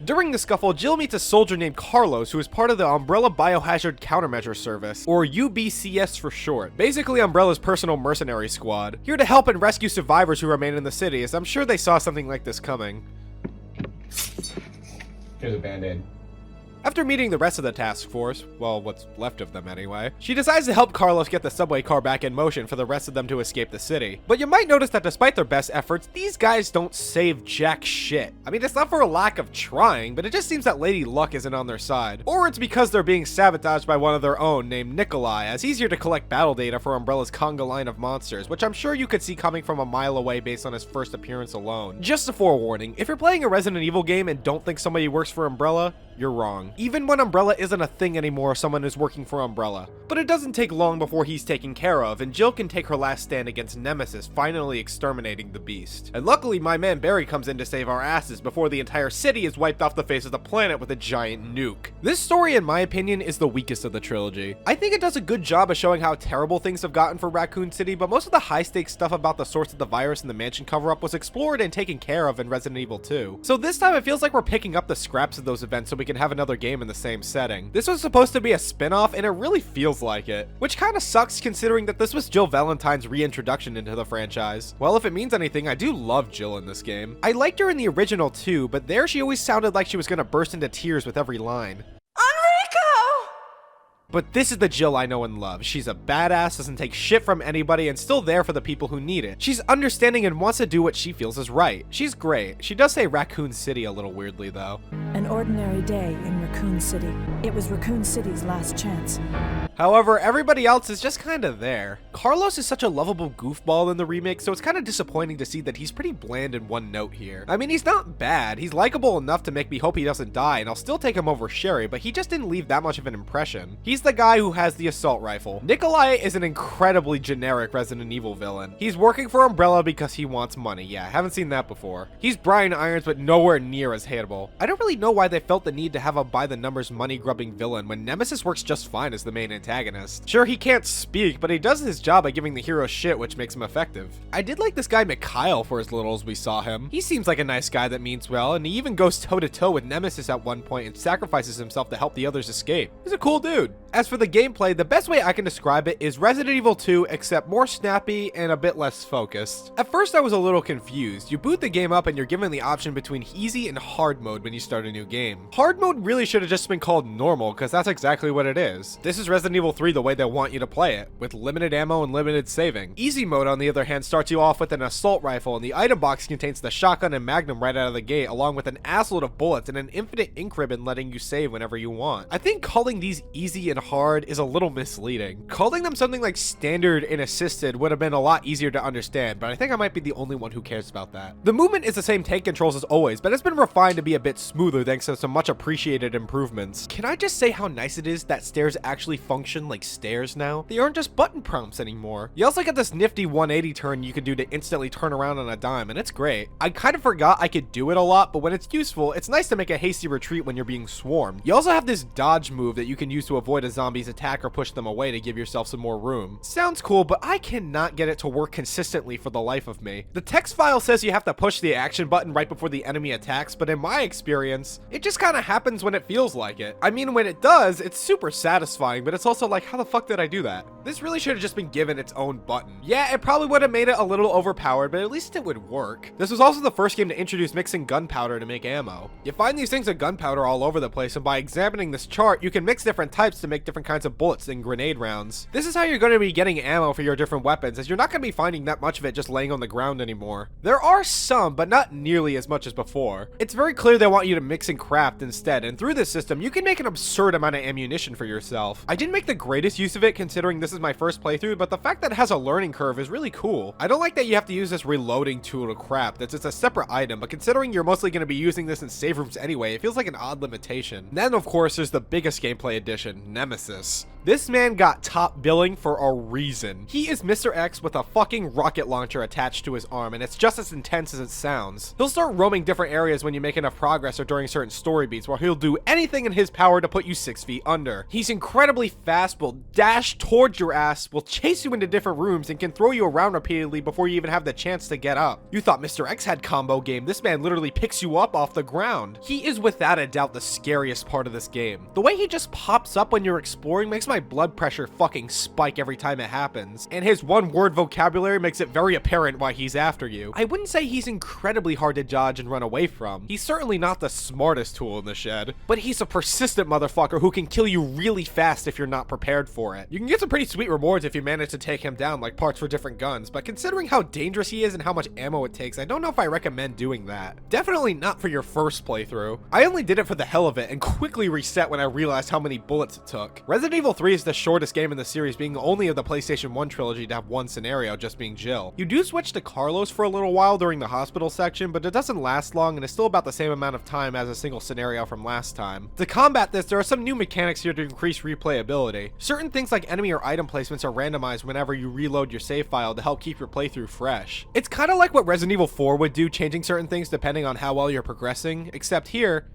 During the scuffle, Jill meets a soldier named Carlos who is part of the Umbrella Biohazard Countermeasure Service, or UBCS for short. Basically Umbrella's personal mercenary squad, here to help and rescue survivors who remain in the city, as I'm sure they saw something like this coming. Here's a band-aid. After meeting the rest of the task force, well, what's left of them anyway, she decides to help Carlos get the subway car back in motion for the rest of them to escape the city. But you might notice that despite their best efforts, these guys don't save jack shit. I mean, it's not for a lack of trying, but it just seems that Lady Luck isn't on their side. Or it's because they're being sabotaged by one of their own named Nikolai, as he's here to collect battle data for Umbrella's conga line of monsters, which I'm sure you could see coming from a mile away based on his first appearance alone. Just a forewarning, if you're playing a Resident Evil game and don't think somebody works for Umbrella, you're wrong. Even when Umbrella isn't a thing anymore, someone is working for Umbrella. But it doesn't take long before he's taken care of, and Jill can take her last stand against Nemesis, finally exterminating the beast. And luckily, my man Barry comes in to save our asses before the entire city is wiped off the face of the planet with a giant nuke. This story, in my opinion, is the weakest of the trilogy. I think it does a good job of showing how terrible things have gotten for Raccoon City, but most of the high-stakes stuff about the source of the virus and the mansion cover-up was explored and taken care of in Resident Evil 2. So this time it feels like we're picking up the scraps of those events so we can have another game in the same setting. This was supposed to be a spin-off, and it really feels like it, which kinda sucks considering that this was Jill Valentine's reintroduction into the franchise. Well, if it means anything, I do love Jill in this game. I liked her in the original too, but there she always sounded like she was gonna burst into tears with every line. But this is the Jill I know and love. She's a badass, doesn't take shit from anybody, and still there for the people who need it. She's understanding and wants to do what she feels is right. She's great. She does say Raccoon City a little weirdly though. An ordinary day in Raccoon City. It was Raccoon City's last chance. However, everybody else is just kinda there. Carlos is such a lovable goofball in the remake, so it's kinda disappointing to see that he's pretty bland in one note here. I mean, he's not bad. He's likable enough to make me hope he doesn't die, and I'll still take him over Sherry, but he just didn't leave that much of an impression. He's the guy who has the assault rifle. Nikolai is an incredibly generic Resident Evil villain. He's working for Umbrella because he wants money. Yeah, haven't seen that before. He's Brian Irons, but nowhere near as hateable. I don't really know why they felt the need to have a by-the-numbers money-grubbing villain when Nemesis works just fine as the main antagonist. Sure, he can't speak, but he does his job by giving the hero shit, which makes him effective. I did like this guy Mikhail for as little as we saw him. He seems like a nice guy that means well, and he even goes toe-to-toe with Nemesis at one point and sacrifices himself to help the others escape. He's a cool dude. As for the gameplay, the best way I can describe it is Resident Evil 2, except more snappy and a bit less focused. At first I was a little confused. You boot the game up and you're given the option between easy and hard mode when you start a new game. Hard mode really should have just been called normal, because that's exactly what it is. This is Resident Evil 3 the way they want you to play it, with limited ammo and limited saving. Easy mode, on the other hand, starts you off with an assault rifle, and the item box contains the shotgun and magnum right out of the gate, along with an assload of bullets and an infinite ink ribbon letting you save whenever you want. I think calling these easy and hard is a little misleading. Calling them something like standard and assisted would have been a lot easier to understand, but I think I might be the only one who cares about that. The movement is the same tank controls as always, but it's been refined to be a bit smoother thanks to some much appreciated improvements. Can I just say how nice it is that stairs actually function like stairs now? They aren't just button prompts anymore. You also get this nifty 180 turn you can do to instantly turn around on a dime, and it's great. I kind of forgot I could do it a lot, but when it's useful, it's nice to make a hasty retreat when you're being swarmed. You also have this dodge move that you can use to avoid a zombie's attack or push them away to give yourself some more room. Sounds cool, but I cannot get it to work consistently for the life of me. The text file says you have to push the action button right before the enemy attacks, but in my experience, it just kind of happens when it feels like it. I mean, when it does, it's super satisfying, but it's also like, how the fuck did I do that? This really should have just been given its own button. Yeah, it probably would have made it a little overpowered, but at least it would work. This was also the first game to introduce mixing gunpowder to make ammo. You find these things of gunpowder all over the place, and by examining this chart, you can mix different types to make different kinds of bullets and grenade rounds. This is how you're going to be getting ammo for your different weapons, as you're not going to be finding that much of it just laying on the ground anymore. There are some, but not nearly as much as before. It's very clear they want you to mix and craft instead, and through this system, you can make an absurd amount of ammunition for yourself. I didn't make the greatest use of it considering this is my first playthrough, but the fact that it has a learning curve is really cool. I don't like that you have to use this reloading tool to craft. It's a separate item, but considering you're mostly going to be using this in save rooms anyway, it feels like an odd limitation. And then of course there's the biggest gameplay addition, Nemesis. This man got top billing for a reason. He is Mr. X with a fucking rocket launcher attached to his arm, and it's just as intense as it sounds. He'll start roaming different areas when you make enough progress or during certain story beats, where he'll do anything in his power to put you 6 feet under. He's incredibly fast, will dash towards your ass, will chase you into different rooms, and can throw you around repeatedly before you even have the chance to get up. You thought Mr. X had combo game. This man literally picks you up off the ground. He is without a doubt the scariest part of this game. The way he just pops up when you're exploring makes my blood pressure fucking spike every time it happens, and his one-word vocabulary makes it very apparent why he's after you. I wouldn't say he's incredibly hard to dodge and run away from. He's certainly not the smartest tool in the shed, but he's a persistent motherfucker who can kill you really fast if you're not prepared for it. You can get some pretty sweet rewards if you manage to take him down, like parts for different guns, but considering how dangerous he is and how much ammo it takes, I don't know if I recommend doing that. Definitely not for your first playthrough. I only did it for the hell of it and quickly reset when I realized how many bullets it took. Resident Evil 3 3 is the shortest game in the series, being only of the PlayStation 1 trilogy to have one scenario, just being Jill. You do switch to Carlos for a little while during the hospital section, but it doesn't last long and is still about the same amount of time as a single scenario from last time. To combat this, there are some new mechanics here to increase replayability. Certain things like enemy or item placements are randomized whenever you reload your save file to help keep your playthrough fresh. It's kind of like what Resident Evil 4 would do, changing certain things depending on how well you're progressing, except here,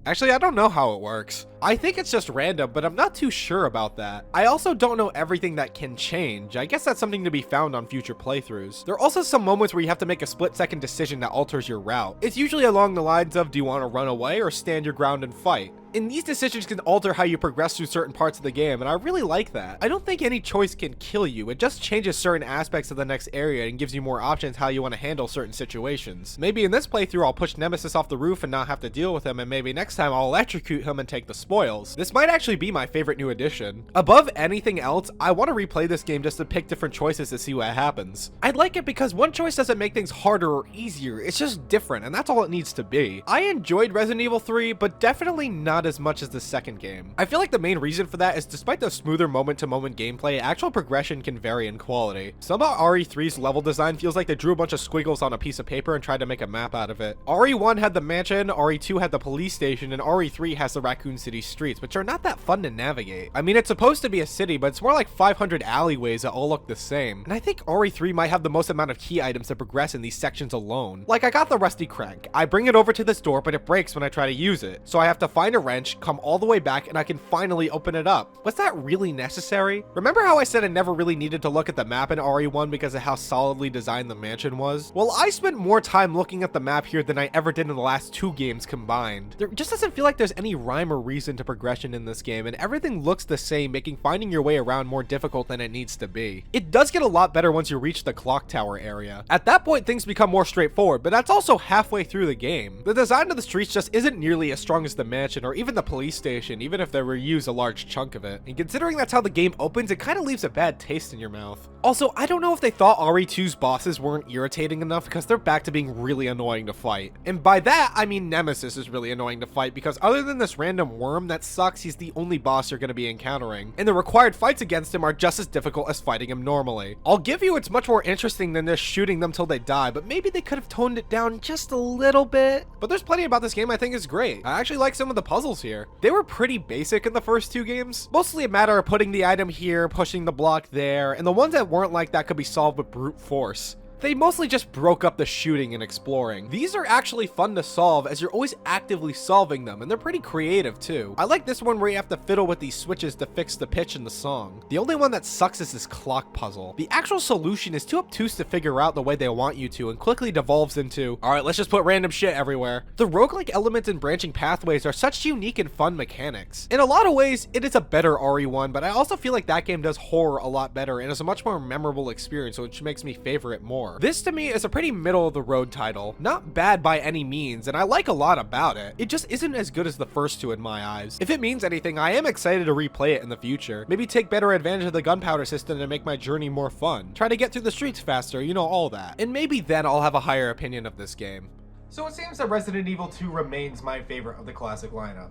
actually, I don't know how it works. I think it's just random, but I'm not too sure about that. I also don't know everything that can change. I guess that's something to be found on future playthroughs. There are also some moments where you have to make a split-second decision that alters your route. It's usually along the lines of, do you want to run away or stand your ground and fight? And these decisions can alter how you progress through certain parts of the game, and I really like that. I don't think any choice can kill you, it just changes certain aspects of the next area and gives you more options how you want to handle certain situations. Maybe in this playthrough I'll push Nemesis off the roof and not have to deal with him, and maybe next time I'll electrocute him and take the spoils. This might actually be my favorite new addition. Above anything else, I want to replay this game just to pick different choices to see what happens. I like it because one choice doesn't make things harder or easier, it's just different, and that's all it needs to be. I enjoyed Resident Evil 3, but definitely not as much as the second game. I feel like the main reason for that is despite the smoother moment-to-moment gameplay, actual progression can vary in quality. Somehow RE3's level design feels like they drew a bunch of squiggles on a piece of paper and tried to make a map out of it. RE1 had the mansion, RE2 had the police station, and RE3 has the Raccoon City streets, which are not that fun to navigate. I mean, it's supposed to be a city, but it's more like 500 alleyways that all look the same. And I think RE3 might have the most amount of key items to progress in these sections alone. Like, I got the rusty crank. I bring it over to this door, but it breaks when I try to use it. So I have to find a wrench, come all the way back, and I can finally open it up. Was that really necessary? Remember how I said I never really needed to look at the map in RE1 because of how solidly designed the mansion was? Well, I spent more time looking at the map here than I ever did in the last 2 games combined. There just doesn't feel like there's any rhyme or reason to progression in this game, and everything looks the same, making finding your way around more difficult than it needs to be. It does get a lot better once you reach the clock tower area. At that point, things become more straightforward, but that's also halfway through the game. The design of the streets just isn't nearly as strong as the mansion or even the police station, even if they reuse a large chunk of it. And considering that's how the game opens, it kind of leaves a bad taste in your mouth. Also, I don't know if they thought RE2's bosses weren't irritating enough because they're back to being really annoying to fight. And by that, I mean Nemesis is really annoying to fight because other than this random worm that sucks, he's the only boss you're going to be encountering. And the required fights against him are just as difficult as fighting him normally. I'll give you it's much more interesting than just shooting them till they die, but maybe they could have toned it down just a little bit. But there's plenty about this game I think is great. I actually like some of the puzzles here. They were pretty basic in the first 2 games. Mostly a matter of putting the item here, pushing the block there, and the ones that weren't like that could be solved with brute force. They mostly just broke up the shooting and exploring. These are actually fun to solve as you're always actively solving them, and they're pretty creative too. I like this one where you have to fiddle with these switches to fix the pitch in the song. The only one that sucks is this clock puzzle. The actual solution is too obtuse to figure out the way they want you to and quickly devolves into, alright, let's just put random shit everywhere. The roguelike elements and branching pathways are such unique and fun mechanics. In a lot of ways, it is a better RE1, but I also feel like that game does horror a lot better and is a much more memorable experience, which makes me favor it more. This to me is a pretty middle of the road title. Not bad by any means, and I like a lot about it. It just isn't as good as the first 2 in my eyes. If it means anything, I am excited to replay it in the future. Maybe take better advantage of the gunpowder system to make my journey more fun. Try to get through the streets faster, you know, all that. And maybe then I'll have a higher opinion of this game. So it seems that Resident Evil 2 remains my favorite of the classic lineup.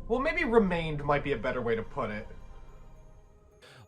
Well, maybe remained might be a better way to put it.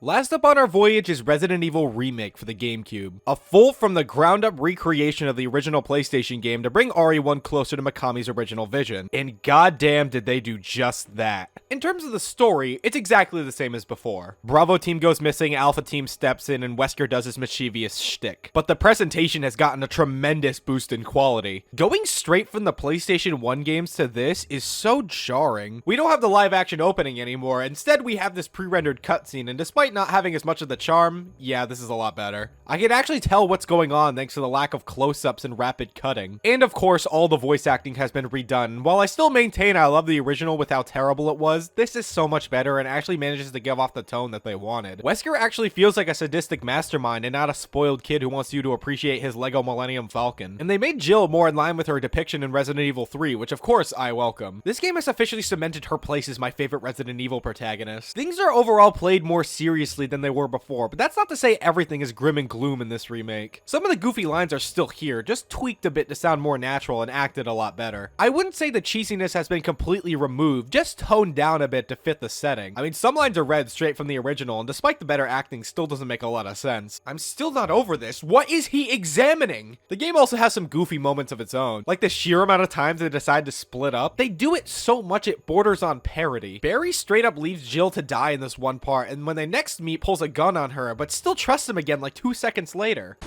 Last up on our voyage is Resident Evil Remake for the GameCube, a full from the ground up recreation of the original PlayStation game to bring RE1 closer to Mikami's original vision, and goddamn did they do just that. In terms of the story, it's exactly the same as before. Bravo team goes missing, Alpha team steps in, and Wesker does his mischievous shtick. But the presentation has gotten a tremendous boost in quality. Going straight from the PlayStation 1 games to this is so jarring. We don't have the live action opening anymore, instead we have this pre-rendered cutscene, and despite not having as much of the charm, yeah, this is a lot better. I can actually tell what's going on thanks to the lack of close-ups and rapid cutting. And of course, all the voice acting has been redone. While I still maintain I love the original with how terrible it was, this is so much better and actually manages to give off the tone that they wanted. Wesker actually feels like a sadistic mastermind and not a spoiled kid who wants you to appreciate his Lego Millennium Falcon. And they made Jill more in line with her depiction in Resident Evil 3, which of course I welcome. This game has officially cemented her place as my favorite Resident Evil protagonist. Things are overall played more seriously seriously than they were before, but that's not to say everything is grim and gloom in this remake. Some of the goofy lines are still here, just tweaked a bit to sound more natural and acted a lot better. I wouldn't say the cheesiness has been completely removed, just toned down a bit to fit the setting. I mean, some lines are read straight from the original, and despite the better acting, still doesn't make a lot of sense. I'm still not over this. What is he examining? The game also has some goofy moments of its own, like the sheer amount of times they decide to split up. They do it so much it borders on parody. Barry straight up leaves Jill to die in this one part, and when they next meet, pulls a gun on her, but still trusts him again like 2 seconds later.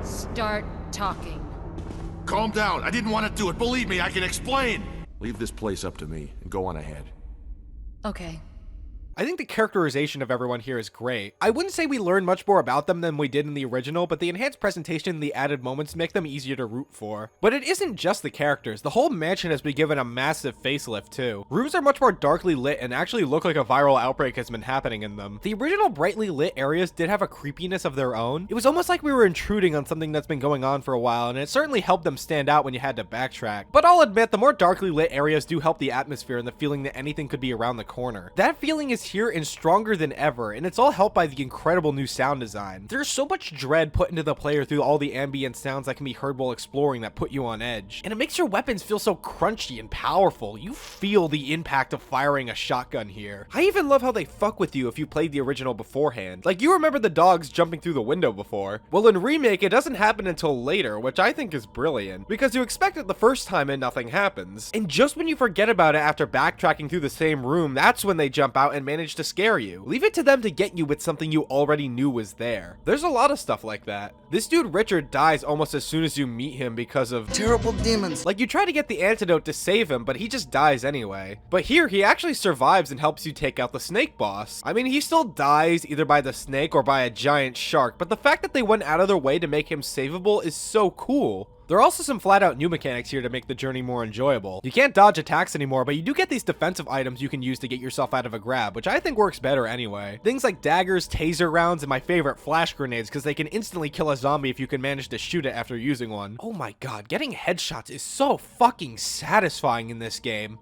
Start talking. Calm down. I didn't want to do it. Believe me, I can explain. Leave this place up to me and go on ahead. Okay. I think the characterization of everyone here is great. I wouldn't say we learn much more about them than we did in the original, but the enhanced presentation and the added moments make them easier to root for. But it isn't just the characters. The whole mansion has been given a massive facelift too. Rooms are much more darkly lit and actually look like a viral outbreak has been happening in them. The original brightly lit areas did have a creepiness of their own. It was almost like we were intruding on something that's been going on for a while, and it certainly helped them stand out when you had to backtrack. But I'll admit, the more darkly lit areas do help the atmosphere and the feeling that anything could be around the corner. That feeling is here and stronger than ever, and it's all helped by the incredible new sound design. There's so much dread put into the player through all the ambient sounds that can be heard while exploring that put you on edge. And it makes your weapons feel so crunchy and powerful. You feel the impact of firing a shotgun here. I even love how they fuck with you if you played the original beforehand. Like, you remember the dogs jumping through the window before. Well, in Remake, it doesn't happen until later, which I think is brilliant, because you expect it the first time and nothing happens. And just when you forget about it after backtracking through the same room, that's when they jump out and manage to scare you. Leave it to them to get you with something you already knew was there. There's a lot of stuff like that. This dude Richard dies almost as soon as you meet him because of Terrible demons. like, you try to get the antidote to save him, but he just dies anyway. But here, he actually survives and helps you take out the snake boss. I mean, he still dies either by the snake or by a giant shark, but the fact that they went out of their way to make him savable is so cool. There are also some flat out new mechanics here to make the journey more enjoyable. You can't dodge attacks anymore, but you do get these defensive items you can use to get yourself out of a grab, which I think works better anyway. Things like daggers, taser rounds, and my favorite, flash grenades, because they can instantly kill a zombie if you can manage to shoot it after using one. Oh my god, getting headshots is so fucking satisfying in this game.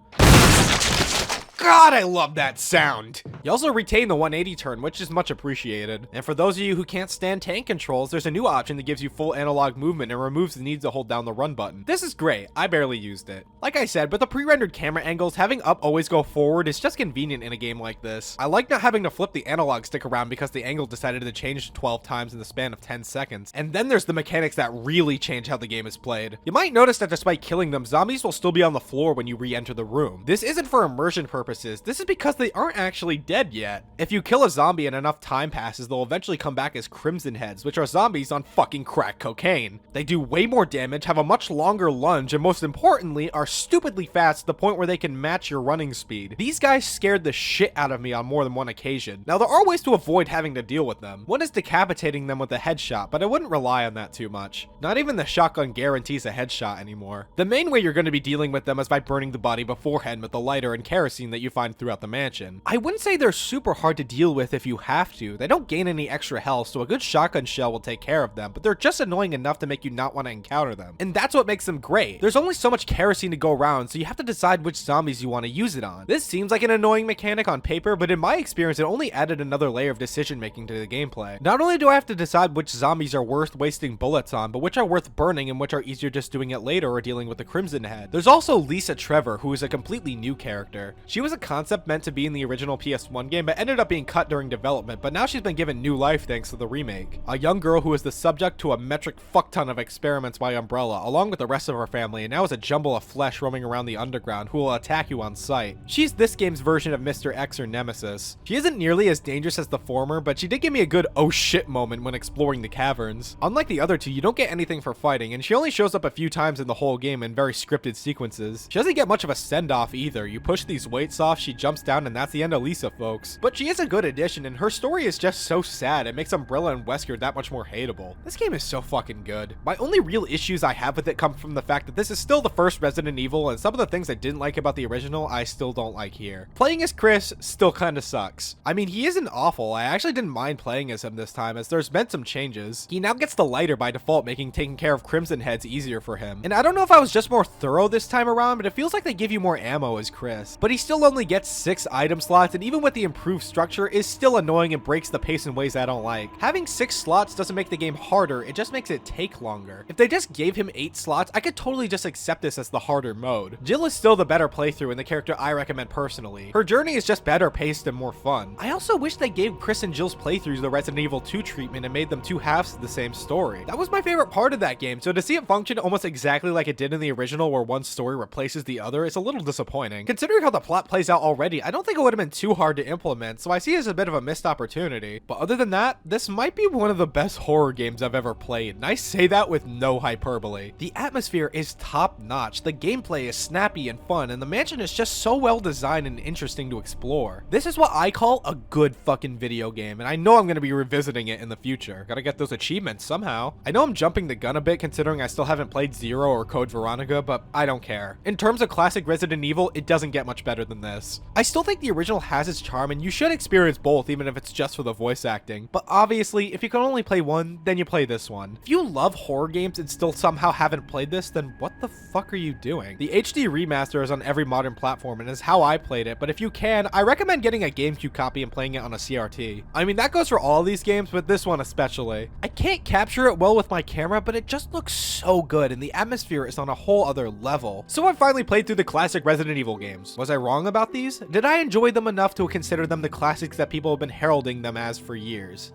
God, I love that sound! You also retain the 180 turn, which is much appreciated. And for those of you who can't stand tank controls, there's a new option that gives you full analog movement and removes the need to hold down the run button. This is great. I barely used it. Like I said, with the pre-rendered camera angles, having up always go forward is just convenient in a game like this. I like not having to flip the analog stick around because the angle decided to change 12 times in the span of 10 seconds. And then there's the mechanics that really change how the game is played. You might notice that despite killing them, zombies will still be on the floor when you re-enter the room. This isn't for immersion purposes. This is because they aren't actually dead yet. If you kill a zombie and enough time passes, they'll eventually come back as Crimson Heads, which are zombies on fucking crack cocaine. They do way more damage, have a much longer lunge, and most importantly, are stupidly fast to the point where they can match your running speed. These guys scared the shit out of me on more than one occasion. Now, there are ways to avoid having to deal with them. One is decapitating them with a headshot, but I wouldn't rely on that too much. Not even the shotgun guarantees a headshot anymore. The main way you're going to be dealing with them is by burning the body beforehand with the lighter and kerosene that you find throughout the mansion. I wouldn't say they're super hard to deal with if you have to. They don't gain any extra health, so a good shotgun shell will take care of them, but they're just annoying enough to make you not want to encounter them. And that's what makes them great. There's only so much kerosene to go around, so you have to decide which zombies you want to use it on. This seems like an annoying mechanic on paper, but in my experience, it only added another layer of decision making to the gameplay. Not only do I have to decide which zombies are worth wasting bullets on, but which are worth burning and which are easier just doing it later or dealing with the Crimson Head. There's also Lisa Trevor, who is a completely new character. She was a concept meant to be in the original PS1 game, but ended up being cut during development, but now she's been given new life thanks to the remake. A young girl who is the subject to a metric fuckton of experiments by Umbrella, along with the rest of her family, and now is a jumble of flesh roaming around the underground who will attack you on sight. She's this game's version of Mr. X or Nemesis. She isn't nearly as dangerous as the former, but she did give me a good oh shit moment when exploring the caverns. Unlike the other two, you don't get anything for fighting, and she only shows up a few times in the whole game in very scripted sequences. She doesn't get much of a send-off either. You push these weights off, she jumps down, and that's the end of Lisa, folks. But she is a good addition, and her story is just so sad, it makes Umbrella and Wesker that much more hateable. This game is so fucking good. My only real issues I have with it come from the fact that this is still the first Resident Evil, and some of the things I didn't like about the original, I still don't like here. Playing as Chris still kinda sucks. I mean, he isn't awful. I actually didn't mind playing as him this time, as there's been some changes. He now gets the lighter by default, making taking care of Crimson Heads easier for him. And I don't know if I was just more thorough this time around, but it feels like they give you more ammo as Chris. But he still only gets 6 item slots, and even with the improved structure, is still annoying and breaks the pace in ways I don't like. Having 6 slots doesn't make the game harder, it just makes it take longer. If they just gave him 8 slots, I could totally just accept this as the harder mode. Jill is still the better playthrough and the character I recommend personally. Her journey is just better paced and more fun. I also wish they gave Chris and Jill's playthroughs the Resident Evil 2 treatment and made them 2 halves of the same story. That was my favorite part of that game, so to see it function almost exactly like it did in the original where one story replaces the other is a little disappointing. Considering how the plot plays out already, I don't think it would have been too hard to implement, so I see it as a bit of a missed opportunity. But other than that, this might be one of the best horror games I've ever played, and I say that with no hyperbole. The atmosphere is top notch, the gameplay is snappy and fun, and the mansion is just so well designed and interesting to explore. This is what I call a good fucking video game, and I know I'm going to be revisiting it in the future. Gotta get those achievements somehow. I know I'm jumping the gun a bit considering I still haven't played Zero or Code Veronica, but I don't care. In terms of classic Resident Evil, it doesn't get much better than this. I still think the original has its charm, and you should experience both even if it's just for the voice acting. But obviously, if you can only play one, then you play this one. If you love horror games and still somehow haven't played this, then what the fuck are you doing? The HD remaster is on every modern platform and is how I played it, but if you can, I recommend getting a GameCube copy and playing it on a CRT. I mean, that goes for all these games, but this one especially. I can't capture it well with my camera, but it just looks so good and the atmosphere is on a whole other level. So I finally played through the classic Resident Evil games. Was I wrong about these? Did I enjoy them enough to consider them the classics that people have been heralding them as for years?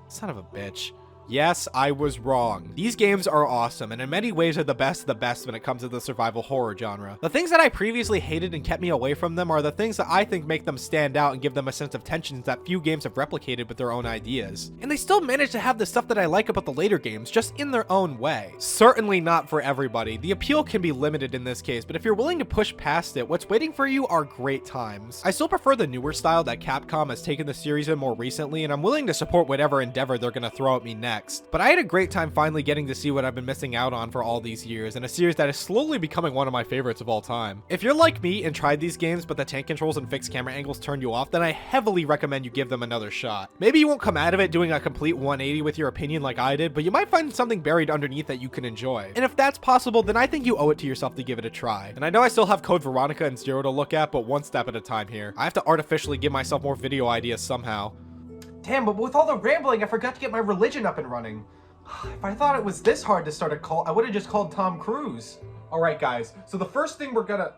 Son of a bitch. Yes, I was wrong. These games are awesome, and in many ways are the best of the best when it comes to the survival horror genre. The things that I previously hated and kept me away from them are the things that I think make them stand out and give them a sense of tension that few games have replicated with their own ideas. And they still manage to have the stuff that I like about the later games, just in their own way. Certainly not for everybody. The appeal can be limited in this case, but if you're willing to push past it, what's waiting for you are great times. I still prefer the newer style that Capcom has taken the series in more recently, and I'm willing to support whatever endeavor they're gonna throw at me next. But I had a great time finally getting to see what I've been missing out on for all these years, and a series that is slowly becoming one of my favorites of all time. If you're like me and tried these games but the tank controls and fixed camera angles turned you off, then I heavily recommend you give them another shot. Maybe you won't come out of it doing a complete 180 with your opinion like I did, but you might find something buried underneath that you can enjoy. And if that's possible, then I think you owe it to yourself to give it a try. And I know I still have Code Veronica and Zero to look at, but one step at a time here. I have to artificially give myself more video ideas somehow. Damn, but with all the rambling, I forgot to get my religion up and running. If I thought it was this hard to start a cult, I would have just called Tom Cruise. Alright guys, so the first thing we're gonna...